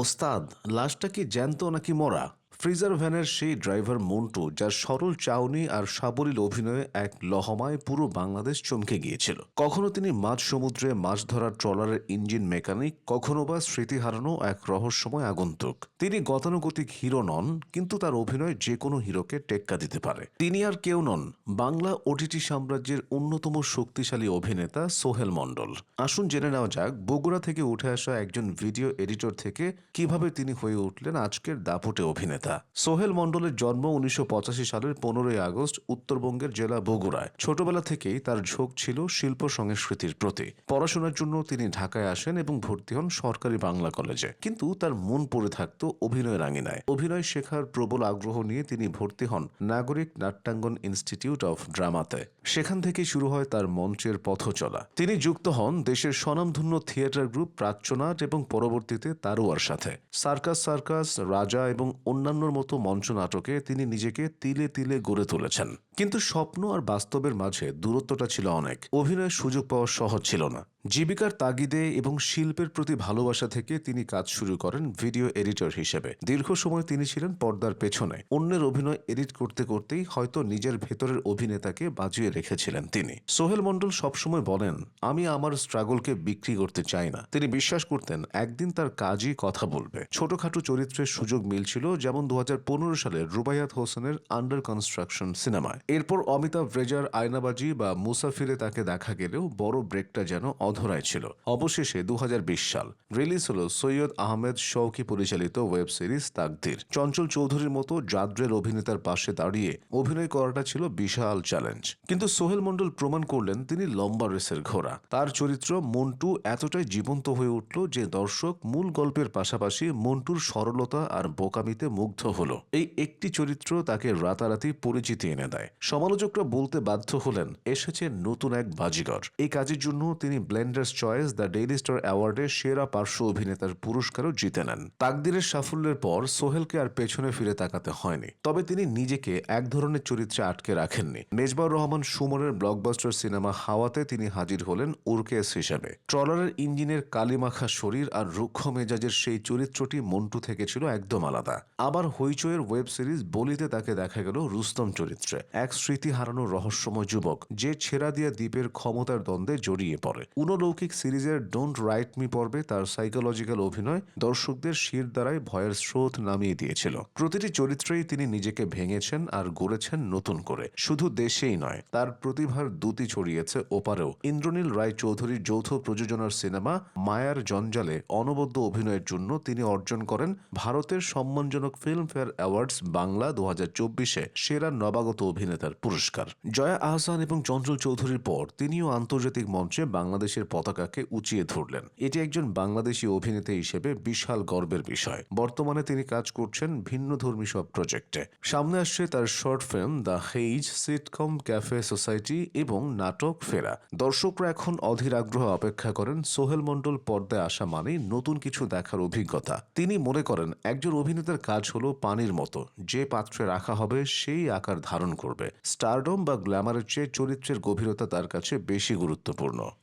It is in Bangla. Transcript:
ওস্তাদ, লাশটা কি জ্যান্ত নাকি মরা? ফ্রিজার ভ্যানের সেই ড্রাইভার মন্টু, যার সরল চাউনি আর সাবলীল অভিনয়ে এক লহমায় পুরো বাংলাদেশ চমকে গিয়েছিল। কখনো তিনি মাঝ সমুদ্রে মাছ ধরার ট্রলারের ইঞ্জিন মেকানিক, কখনো বা স্মৃতি হারানো এক রহস্যময় আগন্তুক। তিনি গতানুগতিক হিরো নন, কিন্তু তার অভিনয় যে কোনো হিরোকে টেক্কা দিতে পারে। তিনি আর কেউ নন, বাংলা ওটিটি সাম্রাজ্যের অন্যতম শক্তিশালী অভিনেতা সোহেল মণ্ডল। আসুন জেনে নেওয়া যাক বগুড়া থেকে উঠে আসা একজন ভিডিও এডিটর থেকে কিভাবে তিনি হয়ে উঠলেন আজকের দাপুটে অভিনেতা। সোহেল মণ্ডলের জন্ম 1985 সালের 15ই আগস্ট উত্তরবঙ্গের জেলা বগুড়ায়। ছোটবেলা থেকেই তার ঝোঁক ছিল শিল্প সংস্কৃতির প্রতি। পড়াশোনার জন্য তিনি ঢাকায় আসেন এবং ভর্তি হন সরকারি বাংলা কলেজে, কিন্তু তার মন পড়ে থাকত অভিনয়ের আঙিনায়। অভিনয় শেখার প্রবল আগ্রহ নিয়ে তিনি ভর্তি হন নাগরিক নাট্যাঙ্গন ইনস্টিটিউট অফ ড্রামাতে। সেখান থেকে শুরু হয় তার মঞ্চের পথ চলা। তিনি যুক্ত হন দেশের স্বনামধন্য থিয়েটার গ্রুপ প্রাচ্যনাট এবং পরবর্তীতে তারুয়ার সাথে। সার্কাস সার্কাস, রাজা এবং অন্যান্যর মতো মঞ্চ নাটকে তিনি নিজেকে তিলে তিলে গড়ে তুলেছেন। কিন্তু স্বপ্ন আর বাস্তবের মাঝে দূরত্বটা ছিল অনেক। অভিনয়ের সুযোগ পাওয়া সহজ ছিল না। জীবিকার তাগিদে এবং শিল্পের প্রতি ভালোবাসা থেকে তিনি কাজ শুরু করেন ভিডিও এডিটর হিসেবে। দীর্ঘ সময় তিনি ছিলেন পর্দার পেছনে, অন্যের অভিনয় এডিট করতে করতেই হয়তো নিজের ভেতরের অভিনেতাকে বাজিয়ে রেখেছিলেন তিনি। সোহেল মণ্ডল সবসময় বলেন, আমি আমার স্ট্রাগলকে বিক্রি করতে চাই না। তিনি বিশ্বাস করতেন একদিন তার কাজই কথা বলবে। ছোটখাটো চরিত্রের সুযোগ মিলছিল, যেমন 2015 সালের রুবাইয়াত হোসেনের আন্ডার কনস্ট্রাকশন সিনেমায়। এরপর অমিতাভ রেজার আয়নাবাজি বা মুসাফিরে তাকে দেখা গেলেও বড় ব্রেকটা যেন অধরায় ছিল। অবশেষে 2020 সাল রিলিজ হলো সৈয়দ আহমেদ শৌকি পরিচালিত ওয়েব সিরিজ তাকদীর। চঞ্চল চৌধুরীর মতো জাদ্রের অভিনেতার পাশে দাঁড়িয়ে অভিনয় করাটা ছিল বিশাল চ্যালেঞ্জ। কিন্তু সোহেল মণ্ডল প্রমাণ করলেন তিনি লম্বা রেসের ঘোড়া। তার চরিত্র মন্টু এতটাই জীবন্ত হয়ে উঠল যে দর্শক মূল গল্পের পাশাপাশি মন্টুর সরলতা আর বোকামিতে মুগ্ধ হলো। এই একটি চরিত্র তাকে রাতারাতি পরিচিতি এনে দেয়। সমালোচকরা বলতে বাধ্য হলেন, এসেছে নতুন এক বাজিগর। এই কাজের জন্য তিনি Blenders Choice The Daily Star অ্যাওয়ার্ডে সেরা পার্শ্ব অভিনেতার পুরস্কারও জিতে নেন। তাকদীরের সাফল্যের পর সোহেলকে আর পেছনে ফিরে তাকাতে হয়নি। তবে তিনি নিজেকে এক ধরনের চরিত্রে আটকে রাখেননি। মেজবাউর রহমান সুমনের ব্লকবাস্টার সিনেমা হাওয়াতে তিনি হাজির হলেন উরকেস হিসেবে। ট্রলারের ইঞ্জিনের কালিমাখা শরীর আর রুক্ষ মেজাজের সেই চরিত্রটি মন্টু থেকে ছিল একদম আলাদা। আবার হইচইয়ের ওয়েব সিরিজ বলিতে তাকে দেখা গেল রুস্তম চরিত্রে, এক স্মৃতি হারানো রহস্যময় যুবক যে ছেড়া দিয়া দ্বীপের ক্ষমতার দ্বন্দ্বে জড়িয়ে পড়ে। উনলৌকিক সিরিজের ডোন্ট রাইট মি পর্বে তার সাইকোলজিক্যাল অভিনয় দর্শকদের শির দ্বারাই ভয়ের স্রোত নামিয়ে দিয়েছিল। প্রতিটি চরিত্রেই তিনি নিজেকে ভেঙেছেন আর গড়েছেন নতুন করে। শুধু দেশেই নয়, তার প্রতিভার দ্যুতি ছড়িয়েছে ওপারেও। ইন্দ্রনীল রায় চৌধুরীর যৌথ প্রযোজনার সিনেমা মায়ার জঞ্জালে অনবদ্য অভিনয়ের জন্য তিনি অর্জন করেন ভারতের সম্মানজনক ফিল্মফেয়ার অ্যাওয়ার্ডস বাংলা 2024-এ সেরা নবাগত অভিনেতার পুরস্কার। জয়া আহসান এবং চঞ্চল চৌধুরীর পর তিনিও আন্তর্জাতিক মঞ্চে বাংলাদেশের পতাকাকে উঁচিয়ে ধরলেন। এটি একজন বাংলাদেশি অভিনেতা হিসেবে বিশাল গর্বের বিষয়। বর্তমানে তিনি কাজ করছেন ভিন্নধর্মী সব প্রজেক্টে। সামনে আসছে তার short film The Haze, sitcom Cafe Society এবং নাটক ফেরা। দর্শকরা এখন অধীর আগ্রহ অপেক্ষা করেন। সোহেল মণ্ডল পর্দায় আসা মানেই নতুন কিছু দেখার অভিজ্ঞতা। তিনি মনে করেন একজন অভিনেতার কাজ হলো পানির মতো, যে পাত্রে রাখা হবে সেই আকার ধারণ করবে। স্টারডম বা গ্ল্যামারের চেয়ে চরিত্রের গভীরতা তার কাছে বেশি গুরুত্বপূর্ণ।